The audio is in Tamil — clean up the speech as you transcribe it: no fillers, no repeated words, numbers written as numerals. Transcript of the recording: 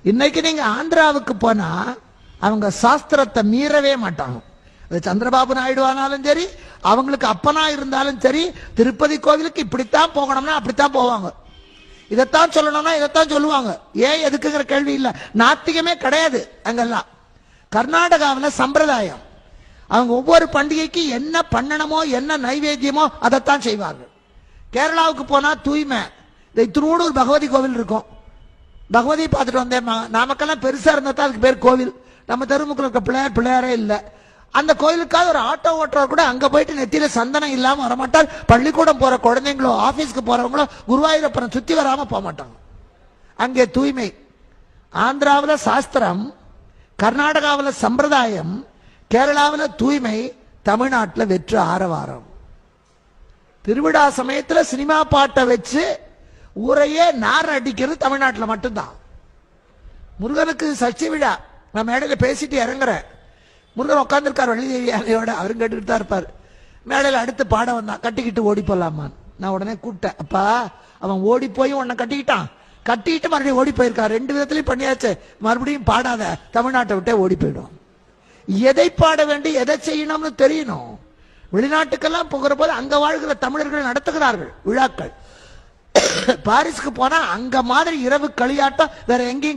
இன்னைக்கு நீங்க ஆந்திராவுக்கு போனா அவங்க சாஸ்திரத்தை மீறவே மாட்டாங்க. அது சந்திரபாபு நாயுடு ஆனாலும் சரி, அவங்களுக்கு அப்பனா இருந்தாலும் சரி, திருப்பதி கோவிலுக்கு இப்படித்தான் போகணும்னா அப்படித்தான் போவாங்க. இதைத்தான் சொல்லணும்னா இதைத்தான் சொல்லுவாங்க. ஏன் எதுக்குங்கிற கேள்வி இல்லை. நாத்திகமே கிடையாது அங்கெல்லாம். கர்நாடகாவில் சம்பிரதாயம். அவங்க ஒவ்வொரு பண்டிகைக்கு என்ன பண்ணணுமோ என்ன நைவேத்தியமோ அதைத்தான் செய்வார்கள். கேரளாவுக்கு போனா தூய்மை. இத்தினோடு ஒரு பகவதி கோவில் இருக்கும். பகவதி பார்த்துட்டு வந்தேன். நாமக்கெல்லாம் பெருசா இருந்தா தான் அதுக்கு பேர் கோவில். நம்ம தெருமுக்கில் இருக்க பிள்ளையாரே இல்லை. அந்த கோயிலுக்காக ஒரு ஆட்டோ ஓட்டுறவர் கூட அங்க போயிட்டு நெத்தியில சந்தனம் இல்லாம வரமாட்டார். பள்ளிக்கூடம் போற குழந்தைங்களோ ஆபீஸ்க்கு போறவங்களோ குருவாயூரப்பனை சுத்தி வராம போக மாட்டாங்க. அங்கே தூய்மை. ஆந்திராவில் சாஸ்திரம், கர்நாடகாவில் சம்பிரதாயம், கேரளாவில் தூய்மை, தமிழ்நாட்டில் வெற்று ஆரவாரம். திருவிழா சமயத்துல சினிமா பாட்டை வச்சு ஊரையே நார் அடிக்கிறது தமிழ்நாட்டில் மட்டும்தான். முருகனுக்கு சஷ்டி விழா. நான் மேடையில பேசிட்டு இறங்குறேன். முருகன் உட்காந்துருக்கார் வள்ளிதேவி யானையோட. அவரும் கேட்டுக்கிட்டு தான் இருப்பார். மேடையில் அடுத்து பாட வந்தான், கட்டிக்கிட்டு ஓடி போலாமான். நான் உடனே கூப்பிட்டேன். அப்பா, அவன் ஓடி போய் உன்னை கட்டிக்கிட்டான், கட்டிக்கிட்டு மறுபடியும் ஓடி போயிருக்கான். ரெண்டு விதத்திலையும் பண்ணியாச்சு. மறுபடியும் பாடாத, தமிழ்நாட்டை விட்டே ஓடி போயிடும். எதை பாட வேண்டி எதை செய்யணும்னு தெரியணும். வெளிநாட்டுக்கெல்லாம் போகிற போது அங்க வாழ்கிற தமிழர்கள் நடத்துகிறார்கள் விழாக்கள். பாரிஸ்க்கு போனா அங்க மாதிரி இரவு களியாட்டம் வேற எங்கேயும்